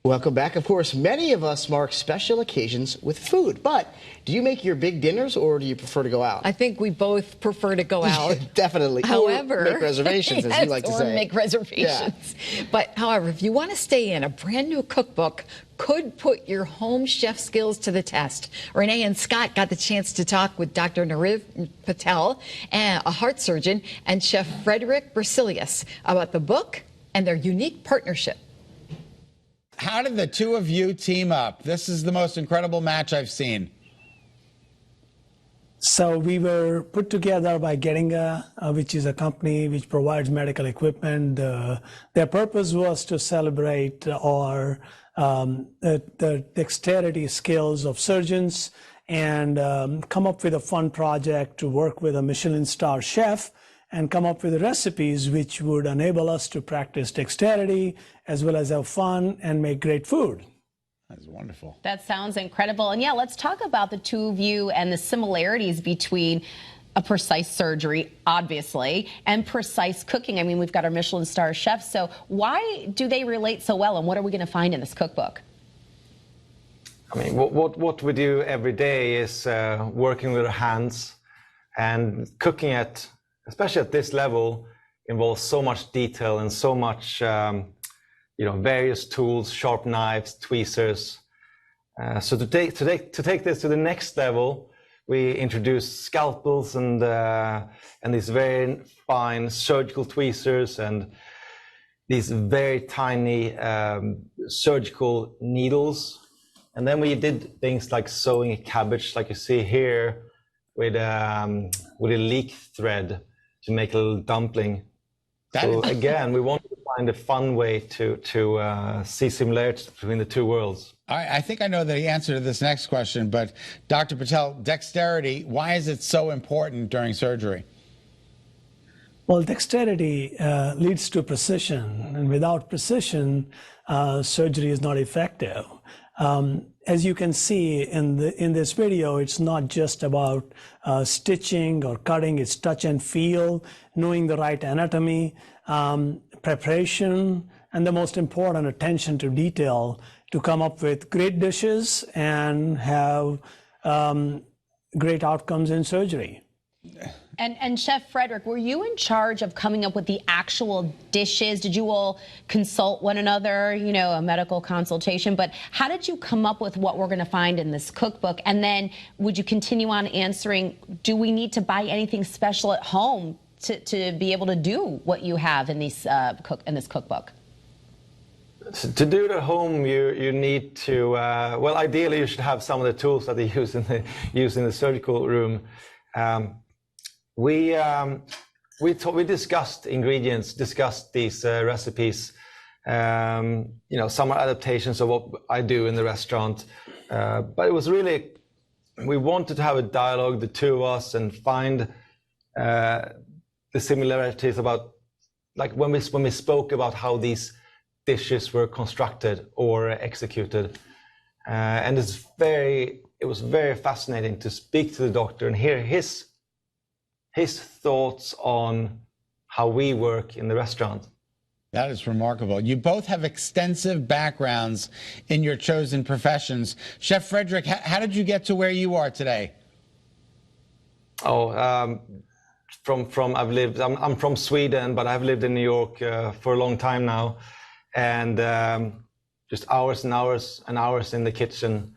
Welcome back. Of course, many of us mark special occasions with food, but do you make your big dinners or do you prefer to go out? I think we both prefer to go out. Definitely. However, or make reservations, yes, as you like to or say. make reservations. Yeah. But however, if you want to stay in, a brand new cookbook could put your home chef skills to the test. Renee and Scott got the chance to talk with Dr. Nariv Patel, a heart surgeon, and Chef Frederick Brasilius about the book and their unique partnership. How did the two of you team up? This is the most incredible match I've seen. So we were put together by Gettinga, which is a company which provides medical equipment. Their purpose was to celebrate the dexterity skills of surgeons and come up with a fun project to work with a Michelin star chef and come up with recipes which would enable us to practice dexterity as well as have fun and make great food. That's wonderful. That sounds incredible. And yeah, let's talk about the two of you and the similarities between a precise surgery, obviously, and precise cooking. I mean, we've got our Michelin star chefs. So why do they relate so well, and what are we going to find in this cookbook? I mean, what we do every day is working with our hands, and cooking especially at this level, involves so much detail and so much, various tools, sharp knives, tweezers. So to take this to the next level, we introduce scalpels and these very fine surgical tweezers and these very tiny surgical needles. And then we did things like sewing a cabbage, like you see here, with a leek thread to make a little dumpling. So again, we wanted to find a fun way to see similarities between the two worlds. I think I know the answer to this next question, but Dr. Patel, dexterity, why is it so important during surgery? Well, dexterity leads to precision, and without precision, surgery is not effective. As you can see in this video, it's not just about stitching or cutting, it's touch and feel, knowing the right anatomy, preparation, and the most important, attention to detail to come up with great dishes and have great outcomes in surgery. And Chef Frederick, were you in charge of coming up with the actual dishes? Did you all consult one another, a medical consultation? But how did you come up with what we're going to find in this cookbook? And then would you continue on answering, do we need to buy anything special at home to be able to do what you have in this cookbook? So to do it at home, you need to, well, ideally you should have some of the tools that they use in the surgical room. We discussed ingredients, discussed these recipes. Some are adaptations of what I do in the restaurant. But it was really, we wanted to have a dialogue, the two of us, and find the similarities about, like when we spoke about how these dishes were constructed or executed. And it was very fascinating to speak to the doctor and hear his thoughts on how we work in the restaurant. That is remarkable. You both have extensive backgrounds in your chosen professions. Chef Frederick, how did you get to where you are today? I'm from Sweden, but I've lived in New York for a long time now, and just hours and hours and hours in the kitchen.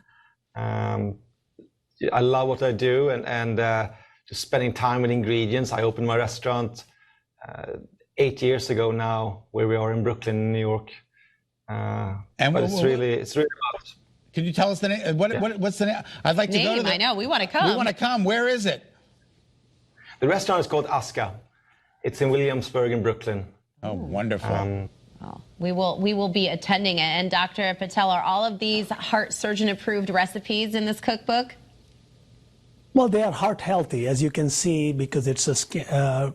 I love what I do, and just spending time with ingredients. I opened my restaurant 8 years ago now, where we are in Brooklyn, New York. But it's really about. Can you tell us the name? What's the name? I'd like to go to I know, we want to come. We want to come. Where is it? The restaurant is called Aska. It's in Williamsburg in Brooklyn. Oh, wonderful. We will be attending it. And Dr. Patel, are all of these heart surgeon approved recipes in this cookbook? Well, they are heart healthy, as you can see, because it's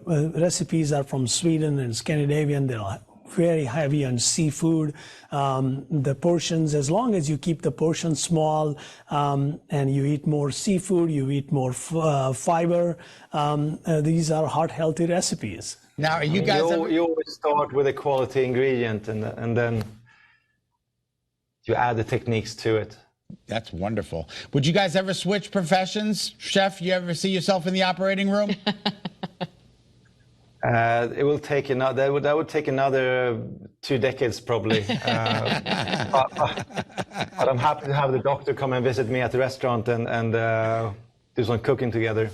recipes are from Sweden and Scandinavian. They're very heavy on seafood. The portions, as long as you keep the portions small and you eat more seafood, you eat more fiber, these are heart healthy recipes. Now, are you guys? You always start with a quality ingredient, and then you add the techniques to it. That's wonderful. Would you guys ever switch professions? Chef, you ever see yourself in the operating room? It will take another. That would take another 2 decades probably. But I'm happy to have the doctor come and visit me at the restaurant and do some cooking together.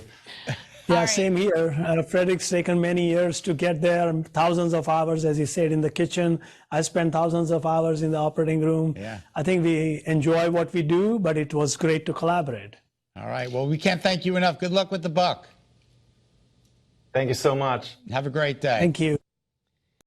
Yeah, same here. Frederick's taken many years to get there, thousands of hours, as he said, in the kitchen. I spent thousands of hours in the operating room. Yeah. I think we enjoy what we do, but it was great to collaborate. All right. Well, we can't thank you enough. Good luck with the book. Thank you so much. Have a great day. Thank you.